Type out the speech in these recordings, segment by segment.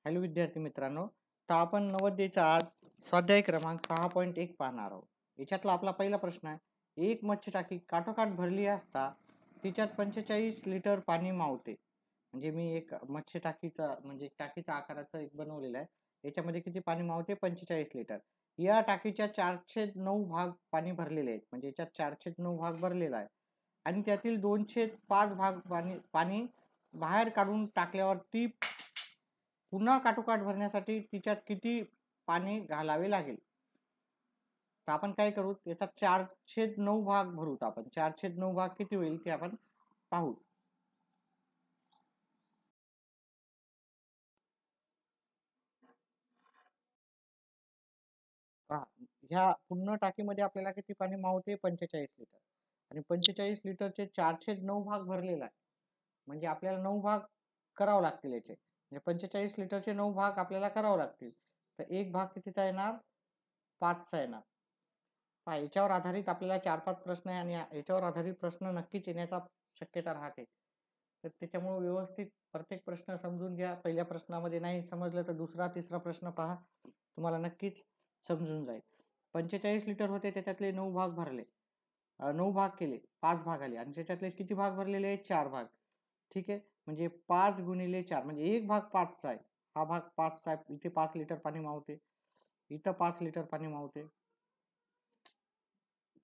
Hello विद्यार्थी मित्रांनो, तर आपण नवोदयचा आज स्वाध्याय क्रमांक 6.1 पाहणार आहोत. याच्यातला आपला पहिला प्रश्न आहे, एक मच्छी टाकी काठोकाठ भरली असता तिच्यात 45 लिटर पाणी मावते. म्हणजे मी एक मच्छी टाकीचा म्हणजे टाकीचा आकाराचा एक बनवलेला आहे. याच्यामध्ये किती पाणी मावते? 45 लिटर. या टाकीच्या 409 भाग पाणी भरलेले आहेत. म्हणजे याच्यात 409 भाग भरलेला आहे आणि त्यातील 205 भाग पाणी पाणी बाहेर काढून टाकल्यावर ती पुन्हा काठोकाठ भरण्यासाठी तिच्यात किती पाणी घालावे लागेल? तर आपण काय करू, याचा 409 भाग भरू. आपण 409 भाग किती होईल ते आपण पाहू. ह्या पूर्ण टाकीमध्ये आपल्याला किती पाणी मावते? 45 लिटर. आणि 45 लिटरचे 409 भाग भरलेला आहे. म्हणजे आपल्याला 9 भाग करावं लागतील याचे. म्हणजे 45 लिटरचे 9 भाग आपल्याला करावं लागतील. तर एक भाग कितीचा येणार? 5चा येणार. याच्यावर आधारित आपल्याला 4-5 प्रश्न आहे आणि याच्यावर आधारित प्रश्न नक्कीच येण्याचा शक्यता राहते. तर त्याच्यामुळे व्यवस्थित प्रत्येक प्रश्न समजून घ्या. पहिल्या प्रश्नामध्ये नाही समजलं तर दुसरा तिसरा प्रश्न पहा, तुम्हाला नक्कीच समजून जाईल. 45 लिटर होते, त्याच्यातले 9 भाग भरले, 9 भाग केले, 5 भाग आले आणि त्याच्यातले किती भाग भरलेले आहेत? 4 भाग. ठीक आहे, म्हणजे 5 गुणिले 4 म्हणजे एक भाग 5चा आहे. हा भाग 5चा आहे. इथे 5 लिटर पाणी मावते, इथं 5 लिटर पाणी मावते,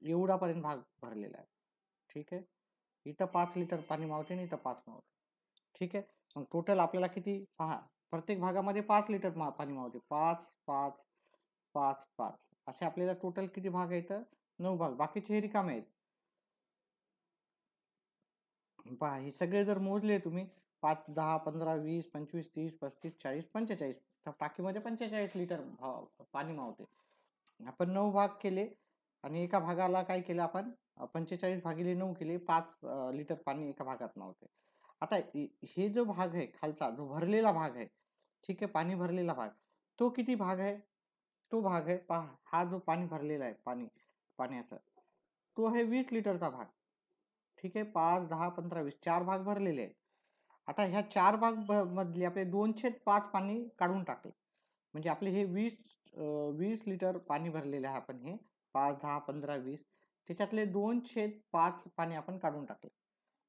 एवढापर्यंत भाग भरलेला आहे. ठीक आहे, इथं 5 लिटर पाणी मावते आणि इथं 5 मावते. ठीक आहे, मग टोटल आपल्याला किती पहा, प्रत्येक भागामध्ये 5 लिटर पाणी मावते. 5 5 5 5 असे आपल्याला टोटल किती भाग आहेत? 9 भाग. बाकीचे हे रिकामे आहेत. पहा, हे सगळे जर मोजले तुम्ही 5 10 15 20 25 30 35 40 45, तर टाकीमध्ये 45 लिटर पाणी मावते. आपण 9 भाग केले आणि एका भागाला काय केलं आपण? 45 भागिले 9 केले, 5 लिटर पाणी एका भागात मावते. आता हे जो भाग आहे खालचा, जो भरलेला भाग आहे, ठीक आहे, पाणी भरलेला भाग, तो किती भाग आहे? तो भाग आहे पहा, हा जो पाणी भरलेला आहे पाण्याचा, तो आहे 20 लिटरचा भाग. ठीक आहे, 5 10 15 20 4 भाग भरलेले आहेत. आता ह्या 4 भाग मधले आपले 2/5 पाणी काढून टाकले. म्हणजे आपले हे 20 लिटर पाणी भरलेले आहे. आपण हे 5 10 15 20 त्याच्यातले 2/5 पाणी आपण काढून टाकले.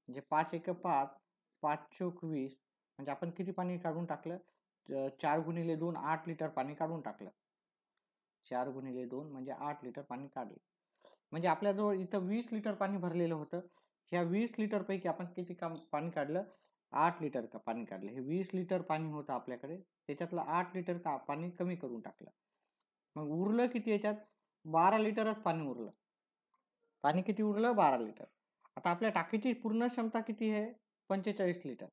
म्हणजे 5 एक 5, 5 चोक 20, म्हणजे आपण किती पाणी काढून टाकलं? 4 गुणिले 2 8 लिटर पाणी काढून टाकलं. 4 गुणिले 2 म्हणजे 8 लिटर पाणी काढले. म्हणजे आपल्याजवळ इथं 20 लिटर पाणी भरलेलं होतं. ह्या 20 लिटर पैकी आपण किती पाणी काढलं? 8 लिटर पाणी काढलं. हे 20 लिटर पाणी होतं आपल्याकडे, त्याच्यातलं 8 लिटर पाणी कमी करून टाकलं. मग उरलं किती याच्यात? 12 लिटरच पाणी उरलं. पाणी किती उरलं? 12 लिटर. आता आपल्या टाकीची पूर्ण क्षमता किती आहे? 45 लिटर.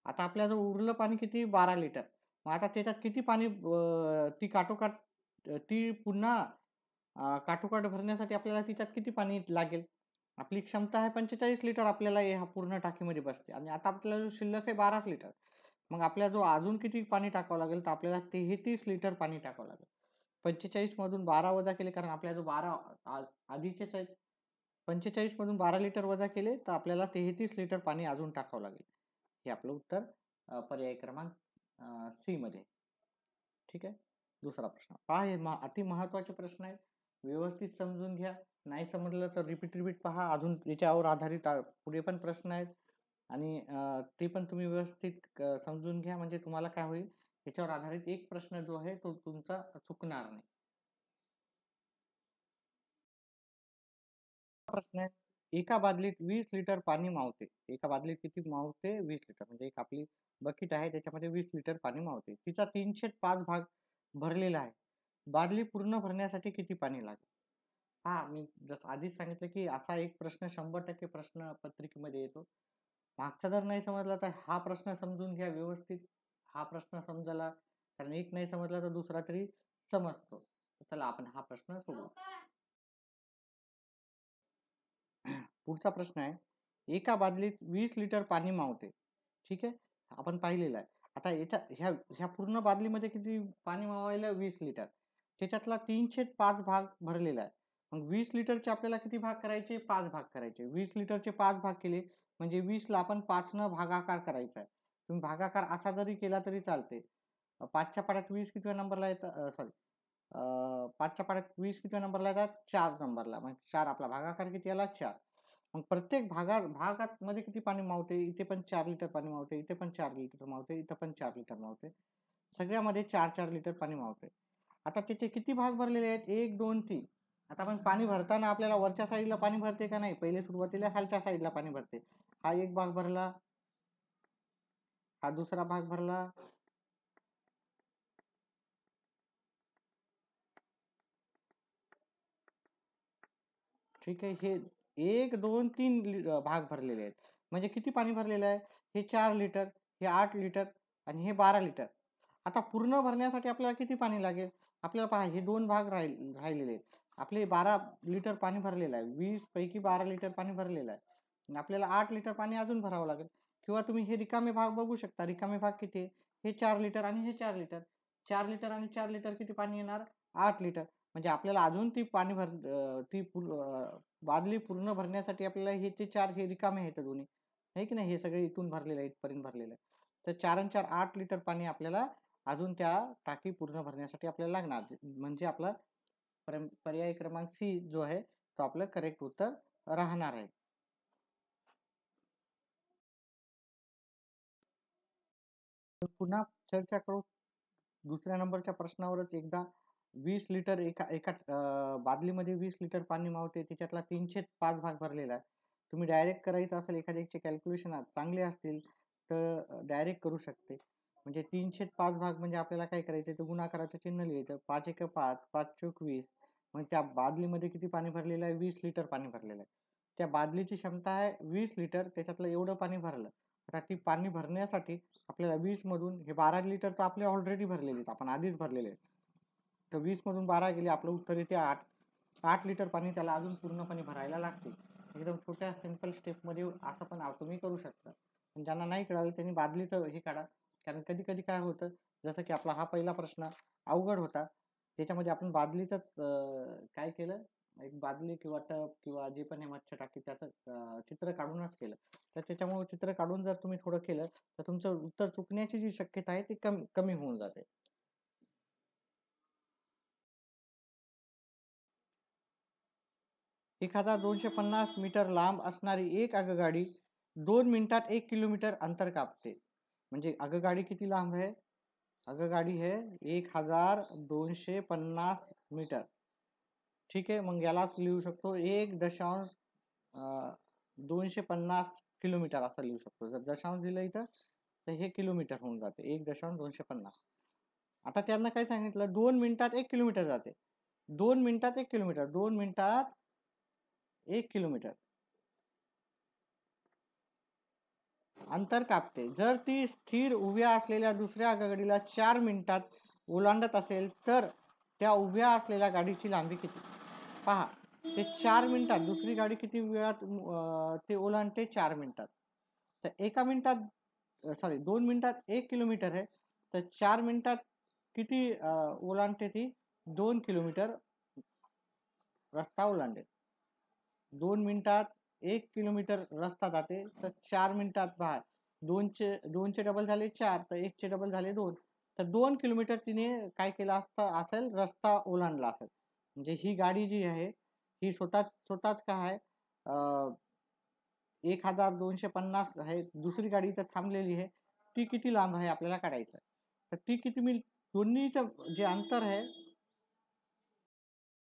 आता आपल्याजवळ उरलं पाणी किती? 12 लिटर. मग आता त्याच्यात किती पाणी ती काठोकाठ ती पुन्हा काठोकाठ भरण्यासाठी आपल्याला तिच्यात किती पाणी लागेल? आपली क्षमता आहे 45 लिटर, आपल्याला ह्या पूर्ण टाकीमध्ये बसते आणि आता आपल्याला जो शिल्लक आहे 12 लिटर. मग आपल्याला जो अजून किती पाणी टाकावं लागेल? तर आपल्याला 33 लिटर पाणी टाकावं लागेल. 45 मधून 12 वजा केले, कारण आपल्याला जो 12 आधीचेच आहेत. 45 मधून 12 लिटर वजा केले तर आपल्याला 33 लिटर पाणी अजून टाकावं लागेल. हे आपलं उत्तर पर्याय क्रमांक सी मध्ये. ठीक आहे, दुसरा प्रश्न पहा. हे अति महत्वाचे प्रश्न आहेत, व्यवस्थित समजून घ्या. नाही समजलं तर रिपीट पहा. अजून याच्यावर आधारित पुढे पण प्रश्न आहेत आणि ते पण तुम्ही व्यवस्थित समजून घ्या. म्हणजे तुम्हाला काय होईल, याच्यावर आधारित एक प्रश्न जो आहे तो तुमचा चुकणार नाही. प्रश्न आहे, एका बादलीत 20 लिटर पाणी मावते. एका बादलीत किती मावते? 20 लिटर. म्हणजे एक आपली बकेट आहे, त्याच्यामध्ये 20 लिटर पाणी मावते. तिचा 3/5 भाग भरलेला आहे. बादली पूर्ण भरण्यासाठी किती पाणी लागेल? हा, मी जसं आधीच सांगितलं की असा एक प्रश्न 100% प्रश्न पत्रिकेमध्ये येतो. मागचा जर नाही समजला तर हा प्रश्न समजून घ्या व्यवस्थित. हा प्रश्न समजायला, कारण एक नाही समजला तर दुसरा तरी समजतो. चला आपण हा प्रश्न सोडू. पुढचा प्रश्न आहे, एका बादलीत 20 लिटर पाणी मावते. ठीक आहे, आपण पाहिलेलं आहे. आता ह्या पूर्ण बादलीमध्ये किती पाणी मावायला? 20 लिटर. त्याच्यातला 3/5 भाग भरलेला आहे. मग 20 लिटरचे आपल्याला किती भाग करायचे? 5 भाग करायचे. 20 लिटरचे 5 भाग केले म्हणजे 20 ला आपण 5 न भागाकार करायचा आहे. तुम्ही भागाकार असा जरी केला तरी चालते. 5च्या पाड्यात 20 कितव्या नंबरला येतात, सॉरी 5च्या पाड्यात 20 कितव्या नंबरला येतात, 4 नंबरला. मग 4 आपला भागाकार किती आला, 4. मग प्रत्येक भागात मध्ये किती पाणी मावते, इथे पण 4 लिटर पाणी मावते, इथे पण 4 लिटर मावते, इथे पण 4 लिटर मावते, सगळ्यामध्ये 4-4 लिटर पाणी मावते. आता त्याचे किती भाग भरलेले आहेत, 1 2 3. आता आपण पाणी भरताना आपल्याला वरच्या साईडला पाणी भरते का नाही, पहिले सुरुवातीला खालच्या साईडला पाणी भरते. हा एक भाग भरला, हा दुसरा भाग भरला, ठीक आहे. हे 1 2 3 भाग भरलेले आहेत. म्हणजे किती पाणी भरलेलं आहे, हे 4 लिटर, हे 8 लिटर आणि हे 12 लिटर. आता पूर्ण भरण्यासाठी आपल्याला किती पाणी लागेल, आपल्याला पहा हे 2 भाग राहिलेले आहेत. आपले 12 लिटर पाणी भरलेलं आहे, 20 पैकी 12 लिटर पाणी भरलेलं आहे आणि आपल्याला 8 लिटर पाणी अजून भरावं लागेल. किंवा तुम्ही हे रिकामे भाग बघू शकता, रिकामे भाग किती आहे, हे 4 लिटर आणि हे 4 लिटर. 4 लिटर आणि 4 लिटर किती पाणी येणार, 8 लिटर. म्हणजे आपल्याला अजून ती पाणी बादली पूर्ण भरण्यासाठी आपल्याला हे ते 4 हे रिकामे आहेत दोन्ही, आहे की नाही, हे सगळे इथून भरलेलं आहे, इथपर्यंत भरलेलं आहे. तर 4 आणि 4 8 लिटर पाणी आपल्याला अजून त्या टाकी पूर्ण भरण्यासाठी आपल्याला लागणार. म्हणजे आपला पर्याय क्रमांक सी जो आहे तो आपलं करेक्ट उत्तर राहणार आहे. पुन्हा चर्चा करू दुसऱ्या नंबरच्या प्रश्नावरच एकदा. 20 लिटर एका बादलीमध्ये 20 लिटर पाणी मावते, त्याच्यातला 3/5 भाग भरलेला आहे. तुम्ही डायरेक्ट करायचं असेल, एखाद्याचे कॅल्क्युलेशन चांगले असतील तर डायरेक्ट करू शकते. म्हणजे 3/5 भाग म्हणजे आपल्याला काय करायचं, तर गुणाकाराचं चिन्ह लिहायचं, 5 1 5, 5 चौक 20. मग त्या बादलीमध्ये किती पाणी भरलेलं आहे, 20 लिटर पाणी भरलेलं आहे. त्या बादलीची क्षमता आहे 20 लिटर, त्याच्यातलं एवढं पाणी भरलं. आता ती पाणी भरण्यासाठी आपल्याला 20 मधून हे 12 लिटर तर आपले ऑलरेडी भरलेले आहेत, आपण आधीच भरलेले आहेत. तर 20 मधून 12 गेले, आपलं उत्तर येते 8. 8 लिटर पाणी त्याला अजून पूर्णपणे भरायला लागते. एकदम छोट्या सिंपल स्टेपमध्ये असं पण तुम्ही करू शकता. पण ज्यांना नाही कळालं त्यांनी बादलीचं हे काढा. कारण कधी कधी काय होतं, जसं की आपला हा पहिला प्रश्न अवघड होता, त्याच्यामध्ये आपण बादलीचंच काय केलं, एक बादली किंवा टब किंवा जे पण आहे मच्छर टाकी त्याचं चित्र काढूनच केलं. तर त्याच्यामुळे चित्र काढून जर तुम्ही थोडं केलं तर तुमचं उत्तर चुकण्याची जी शक्यता आहे ती कमी होऊन जाते. 1250 मीटर लांब असणारी एक आगगाडी 2 मिनिटात 1 किलोमीटर अंतर कापते. म्हणजे आगगाडी किती लांब आहे, आगगाडी है 1250 मीटर. ठीक आहे, मग यालाच लिहू शकतो 1.250 किलोमीटर असं लिहू शकतो. जर दशांश दिलं इथं तर हे किलोमीटर होऊन जाते, 1.250. आता त्यांना काय सांगितलं, 2 मिनिटात 1 किलोमीटर जाते. 2 मिनिटात 1 किलोमीटर, 2 मिनिटात 1 किलोमीटर अंतर कापते. जर ती स्थिर उभ्या असलेल्या दुसऱ्या आगगाडीला 4 मिनिटात ओलांडत असेल तर त्या उभ्या असलेल्या गाडीची लांबी किती. पहा, ते 4 मिनिटात दुसरी गाडी किती वेळात ते ओलांडते, 4 मिनिटात. तर एका मिनिटात सॉरी 2 मिनिटात 1 किलोमीटर आहे, तर 4 मिनिटात किती ओलांडते ती, 2 किलोमीटर रस्ता ओलांडेल. 2 मिनिटात 1 किलोमीटर रस्ता जाते, तर 4 मिनिटात पहा, 2चे डबल झाले 4, तर 1चे डबल झाले 2, तर 2 किलोमीटर तिने काय केलं असेल, रस्ता ओलांडला असेल. म्हणजे ही गाडी जी आहे ही स्वतःच काय आहे, 1250 आहे. दुसरी गाडी इथं थांबलेली आहे, ती किती लांब आहे आपल्याला काढायचं. तर ती किती दोन्हीचं जे अंतर आहे,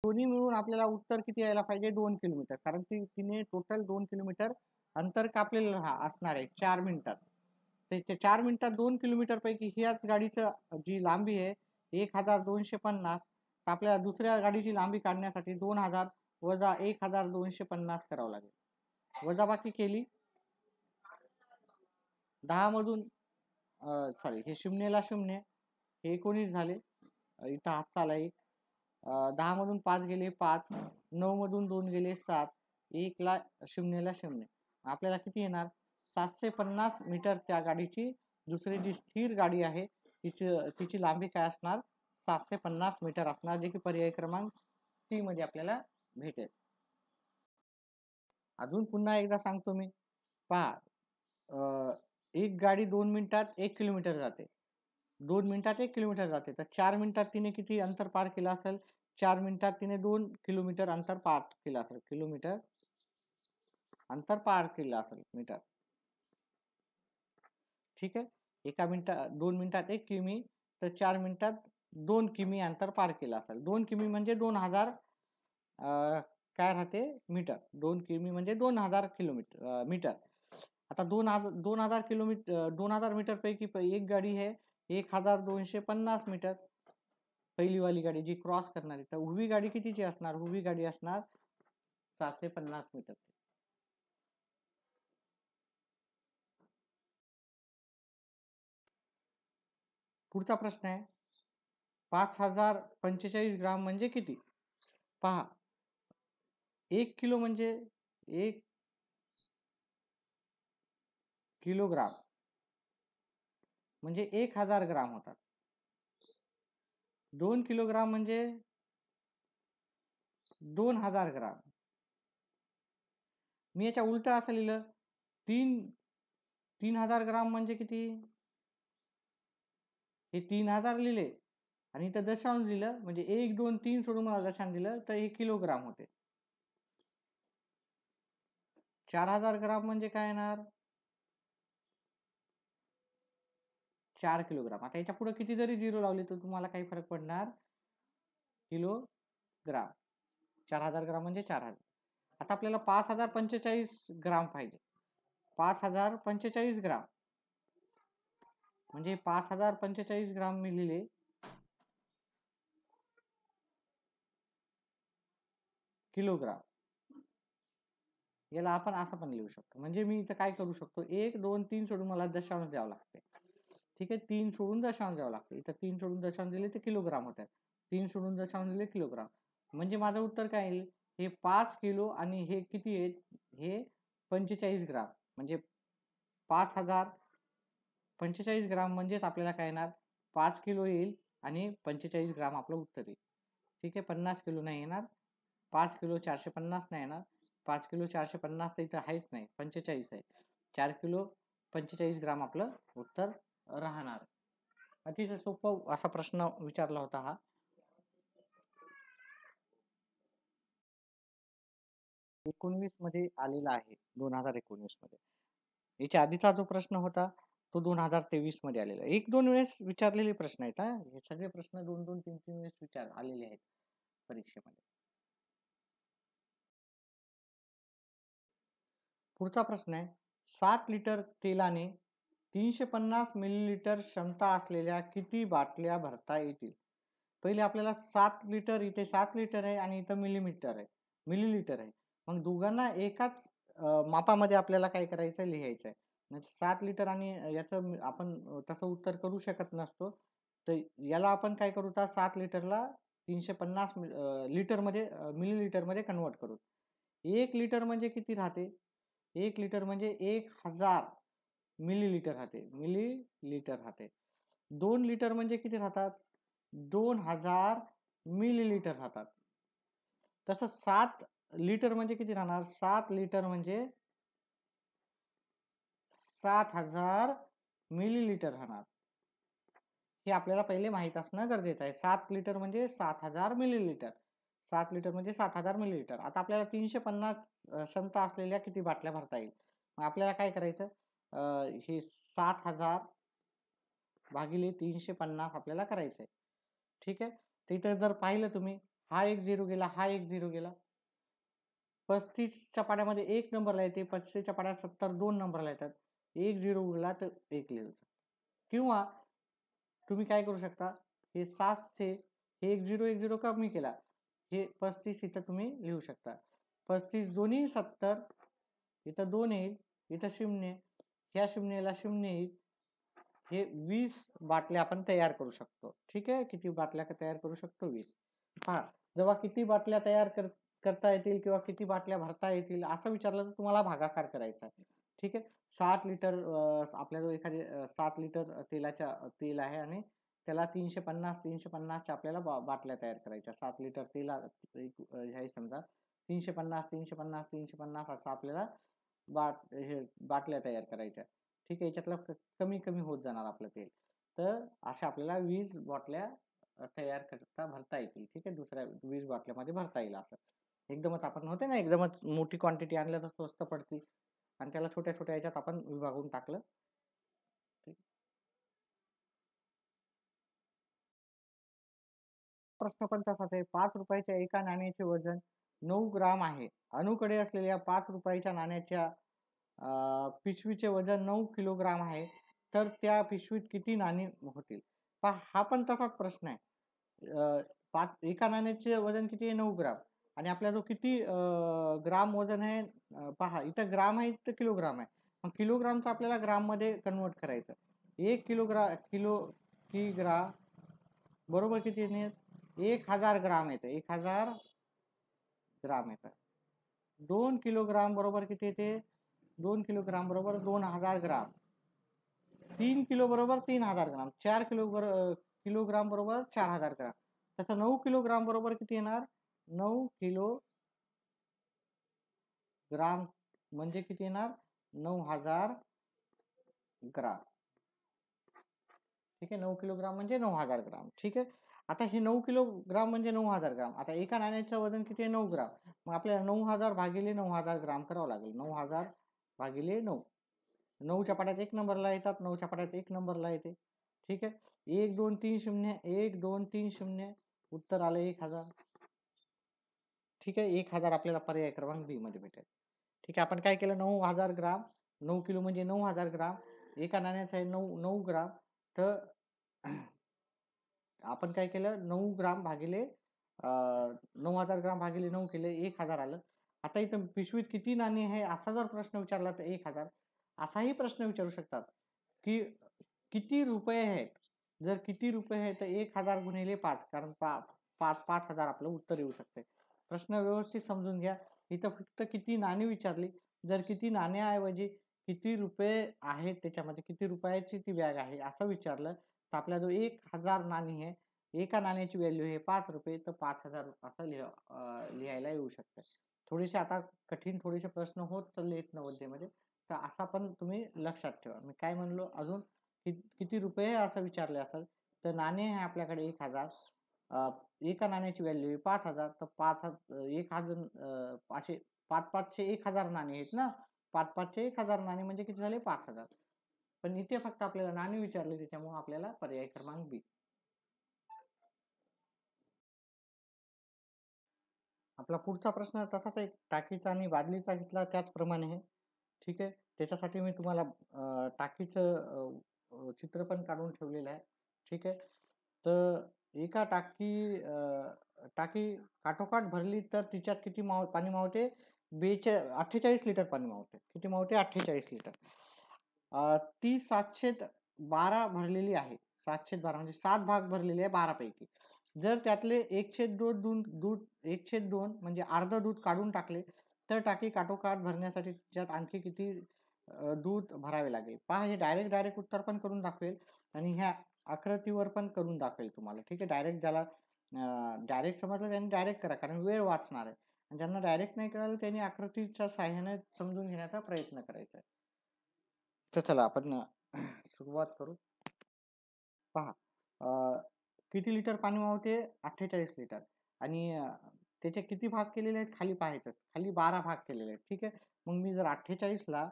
दोन्ही मिळून आपल्याला उत्तर किती यायला पाहिजे, 2 किलोमीटर. कारण तिने टोटल 2 किलोमीटर अंतर कापलेलं असणार आहे 4 मिनिटात. ते 4 मिनिटात 2 किलोमीटर पैकी ह्याच गाडीचं जी लांबी आहे 1250, आपल्याला दुसऱ्या गाडीची लांबी काढण्यासाठी 2000 वजा 1250 करावं लागेल. वजाबाकी केली, 10 मधून सॉरी हे शून्यला शून्य, हे 19 झाले, इथं हात चाला 1, 10 मधून 5 गेले 5, 9 मधून 2 गेले 7, 1 ला शून्यला शून्य, आपल्याला किती येणार, 750 मीटर त्या गाडीची, दुसरी जी स्थिर गाडी आहे तिची लांबी काय असणार, 750 मीटर असणार, जे की पर्याय क्रमांक सी मध्ये आपल्याला भेटेल. अजून पुन्हा एकदा सांगतो मी, पहा, एक गाडी 2 मिनिटात 1 किलोमीटर जाते, 2 मिनिटात 1 किलोमीटर जाते, तर 4 मिनिटात तिने किती अंतर पार केलं असेल? 4 मिनिटात तिने 2 किलोमीटर अंतर पार केलं असेल. किलोमीटर अंतर पार केलं असेल मीटर. ठीक आहे. 2 मिनिटात 1 किमी, तर 4 मिनिटात 2 किमी अंतर पार केलं असेल. 2 किमी म्हणजे 2000 काय राहते मीटर. 2 किमी म्हणजे 2000 किलोमीटर मीटर. आता 2000 किलोमीटर 2000 मीटर पैकी एक गाडी आहे 1250 मीटर, पहिली वाली गाडी जी क्रॉस करणारी. तर उभी गाडी कितीची असणार? उभी गाडी असणार 750 मीटर. पुढचा प्रश्न आहे 5045 ग्राम म्हणजे किती? पहा, 1 किलो म्हणजे 1 किलोग्राम म्हणजे 1000 ग्राम होतात. 2 किलोग्राम म्हणजे 2000 ग्राम. मी याच्या उलट असं लिहिलं, 3000 ग्राम म्हणजे किती? हे 3000 लिहिले आणि इथं दशांश दिलं, म्हणजे 1 2 3 सोडून मला दशांश दिलं, तर हे किलोग्राम होते. 4000 ग्राम म्हणजे काय येणार? 4 किलोग्राम. आता याच्या पुढे किती जरी झिरो लावले तर तुम्हाला काही फरक पडणार? किलोग्राम. 4000 ग्राम म्हणजे 4000. आता आपल्याला 5045 ग्राम पाहिजे. 5045 ग्राम म्हणजे 5045 ग्राम मी लिहिले, किलोग्राम. याला आपण असं पण लिहू शकतो. म्हणजे मी इथं काय करू शकतो, 1 2 3 सोडून मला दशांश द्यावं लागते. ठीक आहे, 3 सोडून दशांश द्यावं लागते. इथं 3 सोडून दशांश दिले ते किलोग्राम होतात. 3 सोडून दशांश दिले किलोग्राम. म्हणजे माझं उत्तर काय येईल? हे 5 किलो आणि हे किती आहेत? हे 45 ग्राम. म्हणजे 5045 ग्राम म्हणजेच आपल्याला काय येणार? 5 किलो येईल आणि 45 ग्राम आपलं उत्तर येईल. ठीक आहे, 50 किलो नाही येणार, 5 किलो 450 नाही येणार, 5 किलो 450 तर इथं आहेच नाही, 45 आहे. 4 किलो 45 ग्राम आपलं उत्तर राहणार. अतिशय सोपं असा प्रश्न विचारला होता हा. मध्ये आलेला आहे, 2019 मध्ये. याच्या आधीचा जो प्रश्न होता तो 2023 मध्ये आलेला. 1-2 वेळेस विचारलेले प्रश्न आहेत हा. हे सगळे प्रश्न 2-2 3-3 वेळेस आलेले आहेत परीक्षेमध्ये. पुढचा प्रश्न आहे 60 लिटर तेलाने 350 मिलीलिटर क्षमता असलेल्या किती बाटल्या भरता येतील? पहिले आपल्याला 7 लिटर, इथे 7 लिटर आहे आणि इथं मिलीलिटर आहे. मग दोघांना एकाच मापामध्ये आपल्याला काय करायचं, लिहायचं आहे. म्हणजे 7 लिटर आणि याचं आपण तसं उत्तर करू शकत नसतो. तर याला आपण काय करू, तर 7 लिटरला 350 लिटरमध्ये मिलीलिटरमध्ये कन्वर्ट करू. 1 लिटर म्हणजे किती राहते? 1 लिटर म्हणजे 1000 मिलीलिटर राहते. 2 लिटर म्हणजे किती राहतात? 2000 मिलीलिटर राहतात. तसं 7 लिटर म्हणजे किती राहणार? 7 लिटर म्हणजे 7000 मिलीलिटर राहणार. हे आपल्याला पहिले माहित असणं गरजेचं आहे. 7 लिटर म्हणजे 7000 मिलीलिटर. 7 लिटर म्हणजे 7000 मिलीलिटर. आता आपल्याला 350 क्षमता असलेल्या किती बाटल्या भरता येईल? मग आपल्याला काय करायचं, हे 7000 भागिले 350 आपल्याला करायचं आहे. ठीक आहे, तर इथं जर पाहिलं तुम्ही, हा एक झिरो गेला, हा एक झिरो गेला. 35च्या पाड्यामध्ये 1 नंबरला येते, 35च्या पाड्यात 70 2 नंबरला येतात. 1 झिरो उरला तर 1 लिहू. किंवा तुम्ही काय करू शकता, हे 7 से हे 1 0 कमी केला, हे 35 इथं तुम्ही लिहू शकता. 35 दोन्ही 70, इथं 2 येईल, इथं 0, ह्या शून्याला 0 येईल. हे 20 बाटल्या आपण तयार करू शकतो. ठीक आहे, किती बाटल्या तयार करू शकतो? 20. पहा, जेव्हा किती बाटल्या तयार करता येतील किंवा किती बाटल्या भरता येतील असं विचारलं तर तुम्हाला भागाकार करायचा आहे. ठीक आहे, 60 लिटर आपल्याजवळ एखादी 7 लिटर तेल आहे आणि त्याला 350 आपल्याला बाटल्या तयार करायच्या. 7 लिटर तेल आहे समजा, 350 असं आपल्याला बाटल्या तयार करायच्या. ठीक आहे, याच्यातलं कमी कमी होत जाणार आपलं तेल. तर अशा आपल्याला 20 बॉटल्या तयार करता भरता येतील. ठीक आहे, दुसऱ्या 20 बाटल्यामध्ये भरता येईल. असं एकदमच आपण होते ना, एकदमच मोठी क्वांटिटी आणल्या तर स्वस्त पडते आणि त्याला छोट्या छोट्या ह्याच्यात आपण विभागून टाकलं. ठीक. प्रश्न पण तसाच आहे. 5 रुपयाच्या एका नाण्याचे वजन 9 ग्राम आहे. अणूकडे असलेल्या 5 रुपयाच्या नाण्याच्या पिशवीचे वजन 9 किलोग्राम आहे. तर त्या पिशवीत किती नाणी होतील? पहा, हा पण तसाच प्रश्न आहे. एका नाण्याचे वजन किती आहे? 9 ग्राम. आणि आपला जो किती ग्राम वजन आहे, पहा इथं ग्राम आहे, इथं किलोग्राम आहे. मग किलोग्रामचं आपल्याला ग्राम मध्ये कन्वर्ट करायचं. 1 किलोग्राम बरोबर किती येते? 1000 ग्राम येते. 1000 ग्राम येतं. 2 किलोग्राम बरोबर किती येते? 2 किलोग्राम बरोबर 2000 ग्राम. 3 किलो बरोबर 3000 ग्राम. 4 किलोग्राम बरोबर 4000 ग्राम. तसं 9 किलोग्राम बरोबर किती येणार? 9 किलो ग्राम म्हणजे किती येणार? 9000 ग्राम. ठीक आहे, 9 किलोग्राम म्हणजे 9000 ग्राम. ठीक आहे, आता हे 9 किलोग्राम म्हणजे 9000 ग्राम. आता एका नाण्याचं वजन किती आहे? 9 ग्राम. मग आपल्याला 9000 भागिले 9000 ग्राम करावं लागेल. 9000 भागिले 9. 9च्या पाड्यात 1 नंबरला येतात, 9च्या पाड्यात 1 नंबरला येते. ठीक आहे, 1 2 3 0, 1 2 3 0, उत्तर आलं 1000. ठीक आहे, 1000 आपल्याला पर्याय क्रमांक बी मध्ये भेटेल. ठीक आहे, आपण काय केलं? 9000 ग्राम, 9 किलो म्हणजे 9000 ग्राम, एका नाण्याचं आहे 9 ग्राम. तर आपण काय केलं? 9 ग्राम भागिले 9000 ग्राम भागिले 9 केले, 1000 आलं. आता इथं पिशवीत किती नाणी आहे असा जर प्रश्न विचारला तर 1000. असाही प्रश्न विचारू शकतात की किती रुपये आहेत. जर किती रुपये आहे तर 1000 गुणिले 5, कारण 5000 आपलं उत्तर येऊ शकते. प्रश्न व्यवस्थित समजून घ्या. इथं फक्त किती नाणी विचारली. जर किती नाण्याऐवजी किती रुपये आहेत, त्याच्यामध्ये किती रुपयाची ती बॅग आहे असं विचारलं तर आपला जो 1000 नाणी आहे, एका नाण्याची व्हॅल्यू आहे 5 रुपये, तर 5000 असं लिहायला येऊ शकतं. थोडेसे आता कठीण थोडेसे प्रश्न होत चालले आहेत नवोदयमध्ये, तर असा पण तुम्ही लक्षात ठेवा. मी काय म्हणलो अजून, किती रुपये असं विचारले असेल तर नाणे आहे आपल्याकडे 1000, एका नाण्याची व्हॅल्यू आहे 5000, तर 1000 असे 5 1000 नाणे आहेत ना. 5 1000 नाणे म्हणजे किती झाले? 5000. पण इथे फक्त आपल्याला नाणे विचारले, त्याच्यामुळे आपल्याला पर्याय क्रमांक बी. आपला पुढचा प्रश्न तसाच एक टाकीचा आणि बादलीचा घेतला त्याचप्रमाणे आहे. ठीक आहे, त्याच्यासाठी मी तुम्हाला टाकीचं चित्र पण काढून ठेवलेलं आहे. ठीक आहे, तर एका टाकी काठोकाठ भरली तर तिच्यात किती पाणी मावते? 48 लिटर पाणी मावते. किती मावते? 48 लिटर. ती 712 भरलेली आहे. 712 म्हणजे 7 भाग भरलेले आहे 12 पैकी. जर त्यातले 1/2 म्हणजे अर्ध दूध काढून टाकले तर टाकी काठोकाठ भरण्यासाठी त्यात आणखी किती दूध भरावे लागेल? पहा, हे डायरेक्ट उत्तर पण करून दाखवेल आणि ह्या आकृतीवर पण करून दाखवेल तुम्हाला. ठीक आहे, डायरेक्ट समजलं त्यांनी डायरेक्ट करा, कारण वेळ वाचणार आहे. आणि ज्यांना डायरेक्ट नाही कळालं त्यांनी आकृतीच्या साहाय्याने समजून घेण्याचा प्रयत्न करायचा आहे. तर चला आपण सुरुवात करू. पहा, किती लिटर पाणी मावते? 48 लिटर. आणि त्याचे किती भाग केलेले आहेत खाली पाहायचं. खाली 12 भाग केलेले आहेत. ठीक आहे, मग मी जर 48 ला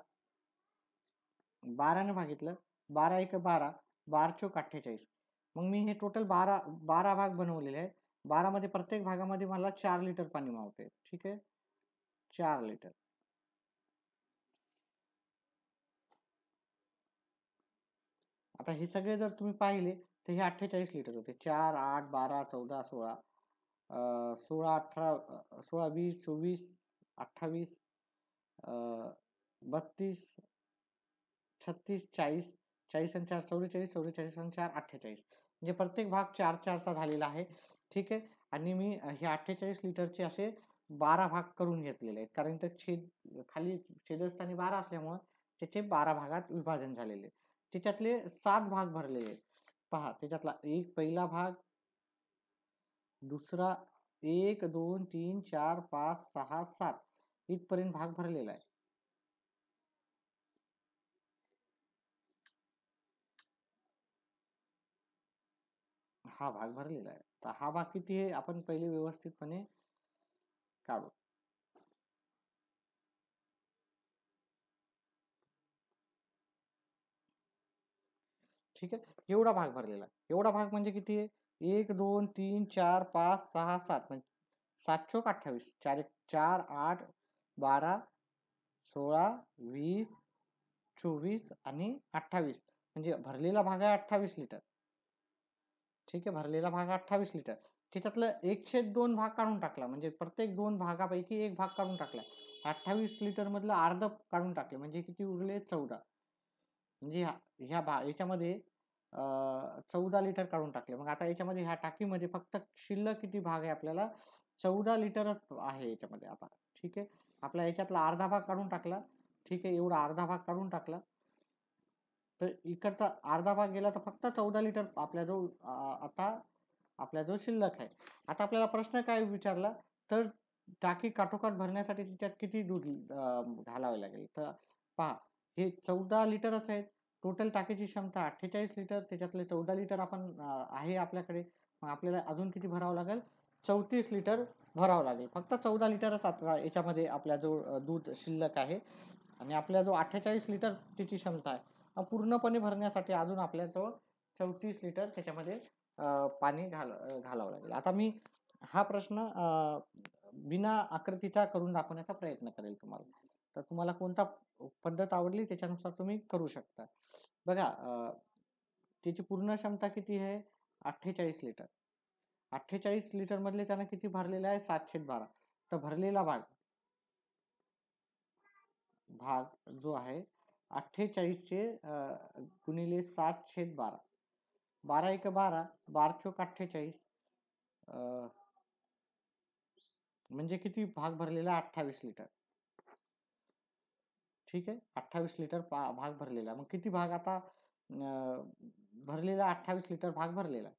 12 ने भागितलं, 12 एक 12, 12 चोक 48. मग मी हे टोटल 12 भाग बनवलेले आहेत. 12 मध्ये प्रत्येक भागामध्ये मला 4 लिटर पाणी मावते. ठीक आहे, 4 लिटर. आता हे सगळे जर तुम्ही पाहिले तर हे 48 लिटर होते. 4 8 12 14 16, 16 18 16 20 24 28 32 36 40, 40 आणि 4 44, 44 आणि 4 48, म्हणजे प्रत्येक भाग 4 4चा झालेला आहे. ठीक आहे, आणि मी हे 48 लिटरचे असे 12 भाग करून घेतलेले आहेत, कारण तर खाली छेदस्थानी 12 असल्यामुळे त्याचे 12 भागात विभाजन झालेले. त्याच्यातले 7 भाग भरलेले आहेत. पहा, त्याच्यातला एक पहिला भाग, दुसरा 1 2 3 4 5 6 7 इथपर्यंत भाग भरलेला आहे. हा भाग भरलेला आहे. तर हा भाग किती आहे आपण पहिले व्यवस्थितपणे काढू. ठीक आहे, एवढा भाग भरलेला. एवढा भाग म्हणजे किती आहे? 1 2 3 4 5 6 7 म्हणजे 7 चोक 28, 4 1 4 8 12 16 20 24 आणि 28 म्हणजे भरलेला भाग आहे 28 लिटर. ठीक आहे, भरलेला भाग 28 लिटर. त्याच्यातलं 1/2 भाग काढून टाकला, म्हणजे प्रत्येक 2 भागापैकी एक भाग काढून टाकला. 28 लिटर मधलं अर्ध काढून टाकले म्हणजे किती उरले? 14. म्हणजे याच्यामध्ये 14 लिटर काढून टाकले. मग आता याच्यामध्ये ह्या टाकीमध्ये फक्त शिल्लक किती भाग आहे आपल्याला? 14 लिटरच आहे याच्यामध्ये आता. ठीक आहे, आपला याच्यातला अर्धा भाग काढून टाकला. ठीक आहे, एवढा अर्धा भाग काढून टाकला. तर इकडचा अर्धा भाग गेला तर फक्त 14 लिटर आपल्याजवळ आता आपल्याजवळ शिल्लक आहे. आता आपल्याला प्रश्न काय विचारला, तर टाकी काठोकाठ भरण्यासाठी त्याच्यात किती दूध घालावे लागेल? तर पहा, हे 14 लिटरच आहेत. टोटल टाकीची क्षमता 48 लिटर, त्याच्यातले 14 लिटर आपण आहे आपल्याकडे. मग आपल्याला अजून किती भरावं लागेल? 34 लिटर भरावं लागेल. फक्त 14 लिटरच आता याच्यामध्ये आपल्याजवळ दूध शिल्लक आहे आणि आपल्याजवळ 48 लिटर तिची क्षमता आहे. पूर्णपणे भरण्यासाठी अजून आपल्याजवळ 34 लिटर त्याच्यामध्ये पाणी घालावं लागेल. आता मी हा प्रश्न बिना आकृतीचा करून दाखवण्याचा प्रयत्न करेल तुम्हाला. तर तुम्हाला कोणता पद्धत आवडली त्याच्यानुसार तुम्ही करू शकता. बघा, त्याची पूर्ण क्षमता किती आहे? 48 लिटर. 48 लिटर मधले त्यानं किती भरलेला आहे? 7/12. तर भरलेला भाग जो आहे 48 चे गुणिले 7/12. 12 1 12, 12 चोक 48, म्हणजे किती भाग भरलेला? 28 लिटर. ठीक आहे, 28 लिटर भाग भरलेला. मग किती भाग आता भरलेला? 28 लिटर भाग भरलेला.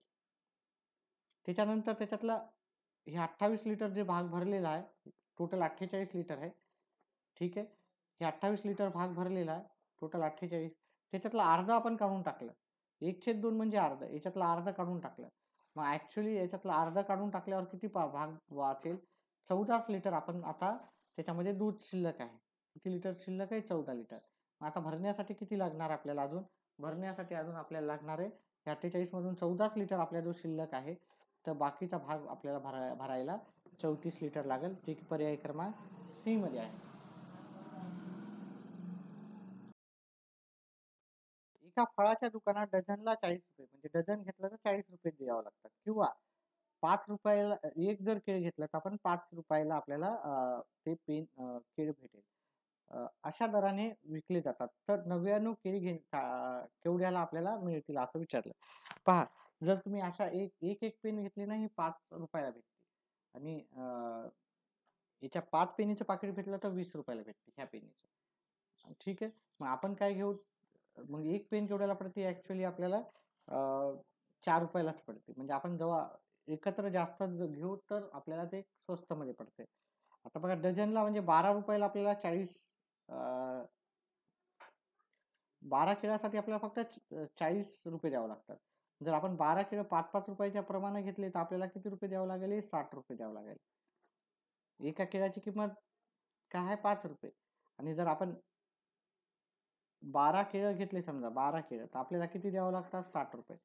त्याच्यानंतर त्याच्यातला हे 28 लिटर जे भाग भरलेला आहे, टोटल 48 लिटर आहे. ठीक आहे, हे 28 लिटर भाग भरलेला आहे, टोटल 48. त्याच्यातला अर्धा आपण काढून टाकलं. 1/2 म्हणजे अर्ध, याच्यातला अर्ध काढून टाकलं. मग ऍक्च्युली याच्यातला अर्ध काढून टाकल्यावर किती भाग वाचेल? 14 लिटर आपण आता त्याच्यामध्ये दूध शिल्लक आहे. किती लिटर शिल्लक आहे? 14 लिटर. आता भरण्यासाठी किती लागणार आपल्याला? अजून भरण्यासाठी अजून आपल्याला लागणार आहे 48 मधून 14 लिटर आपल्या जो शिल्लक आहे, तर बाकीचा भाग आपल्याला भरायला 34 लिटर लागेल, जे की पर्याय क्रमांक सी मध्ये आहे. एका फळाच्या दुकानात डझनला 40 रुपये, म्हणजे डझन घेतलं तर 40 रुपये द्यावं लागतात, किंवा 5 रुपयाला एक जर केळ घेतलं तर आपण 5 रुपयाला आपल्याला ते केळ भेटेल. अशा दराने विकले जातात. तर 99 केळी केवढ्याला आपल्याला मिळतील असं विचारलं. पहा, जर तुम्ही अशा एक पेन घेतली ना, ही 5 रुपयाला भेटते. आणि याच्या 5 पेनीचं पाकिट भेटलं तर 20 रुपयाला भेटते ह्या पेनीचं. ठीक आहे, मग आपण काय घेऊ? मग एक पेन केवढ्याला पडते? ऍक्च्युअली आपल्याला 4 रुपयालाच पडते. म्हणजे आपण जेव्हा एकत्र जास्त घेऊ तर आपल्याला ते स्वस्त मध्ये पडते. आता बघा, डझनला म्हणजे 12 रुपयाला आपल्याला 12 केळासाठी आपल्याला फक्त 40 रुपये द्यावं लागतात. जर आपण 12 केळं 5-5 रुपयाच्या प्रमाणे घेतले तर आपल्याला किती रुपये द्यावं लागेल? 60 रुपये द्यावं लागेल. एका केळाची किंमत काय आहे? 5 रुपये. आणि जर आपण 12 केळं घेतले, समजा 12 केळं, तर आपल्याला किती द्यावं लागतात? 60 रुपये.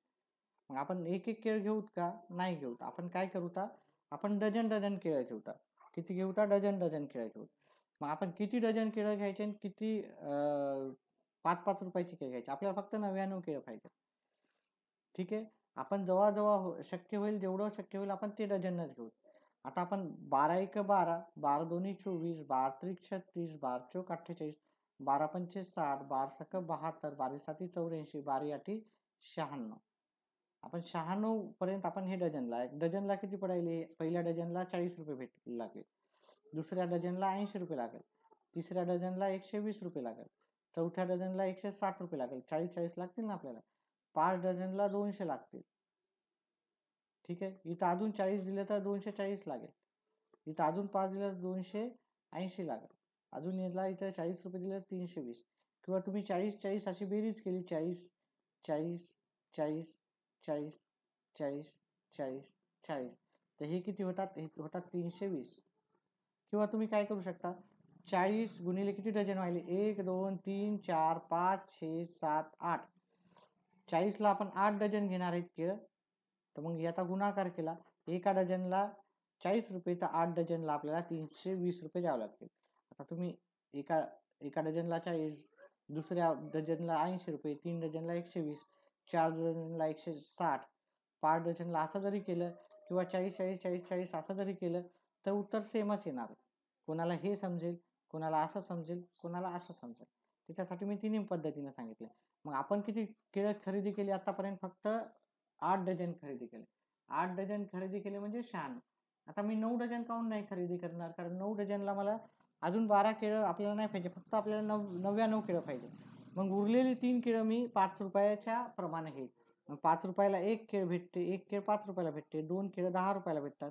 मग आपण एक एक केळ घेऊत का? नाही घेऊत. आपण काय करूता? आपण डझन डझन केळं घेऊता. किती घेऊता? डझन डझन केळं घेऊ. मग आपण किती डझन केळं घ्यायचे आणि किती 5-5 रुपयाची केळं घ्यायची? आपल्याला फक्त 99 केळं पाहिजे. ठीक आहे, आपण जेव्हा जेव्हा शक्य होईल, जेवढं शक्य होईल आपण ते डझनच घेऊ. आता आपण 12 1 12, 12 2 24, 12 3 36, 12 4 48, 12 5 60, 12 7 72, 12 7 84, 12 8 96. आपण 96 पर्यंत आपण हे डझनला, डझनला किती पडायले? पहिल्या डझनला 40 रुपये भेटतील लागेल, दुसऱ्या डझनला 80 रुपये लागेल, तिसऱ्या डझनला 120 रुपये लागेल, चौथ्या डझनला 160 रुपये लागेल. 40 लागतील ना आपल्याला. 5 डझनला 200 लागतील. ठीक आहे, इथं अजून 40 दिले तर 240 लागेल. इथं अजून 5 दिले तर 280 लागेल. अजून याला इथं 40 रुपये दिले तर 320. किंवा तुम्ही 40-40 अशी बेरीज केली, 40 40 40 40 40 40 40. तर हे किती होतात? हे होतात 320. किंवा तुम्ही काय करू शकता, 40 गुणिले किती डझन व्हायले? 1 2 3 4 5 6 7 8. 40ला आपण 8 डझन घेणार आहेत केळं. तर मग याचा गुणाकार केला, एका डझनला 40 रुपये, तर 8 डझनला आपल्याला 320 रुपये द्यावे लागतील. आता तुम्ही एका एका डझनला 40, दुसऱ्या डझनला 80 रुपये, 3 डझनला 120, 4 डझनला 160, 5 डझनला असं जरी केलं किंवा 40 40 40 40 असं जरी केलं तर उत्तर सेमच येणार. कोणाला हे समजेल, कोणाला असं समजेल, कोणाला असं समजेल. त्याच्यासाठी मी तिन्ही पद्धतीने सांगितले. मग आपण किती केळं खरेदी केली आतापर्यंत? फक्त 8 डझन खरेदी केले. 8 डझन खरेदी केले म्हणजे 96. आता मी 9 डझन काहून नाही खरेदी करणार? कारण 9 डझनला मला अजून 12 केळं आपल्याला नाही पाहिजे, फक्त आपल्याला 99 केळं पाहिजे. मग उरलेली 3 केळं मी 5 रुपयाच्या प्रमाणे घेईल. मग 5 रुपयाला एक केळ भेटते, एक केळ 5 रुपयाला भेटते, 2 केळं 10 रुपयाला भेटतात,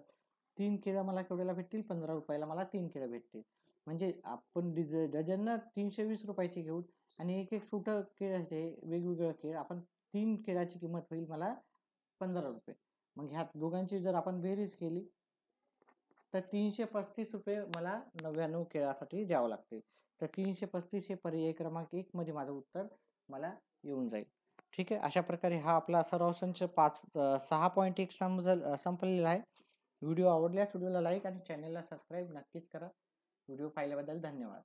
3 केळं मला केवढ्याला भेटतील? 15 रुपयाला मला 3 केळं भेटतील. म्हणजे आपण डझन 320 रुपयाची घेऊन आणि एक एक सुटं केळ हे वेगवेगळं केळ आपण 3 केळाची किंमत होईल मला 15 रुपये. मग ह्या दोघांची जर आपण बेरीज केली तर 335 रुपये मला 99 केळासाठी द्यावं लागते. तर 335 हे पर्याय क्रमांक 1 मध्ये माझं उत्तर मला येऊन जाईल. ठीक आहे. अशा प्रकारे हा आपला सराव संच 6.1 संपलेला आहे. व्हिडिओ आवडल्यास व्हिडिओला लाईक आणि चॅनलला सबस्क्राईब नक्कीच करा. व्हिडिओ पाहिल्याबद्दल धन्यवाद.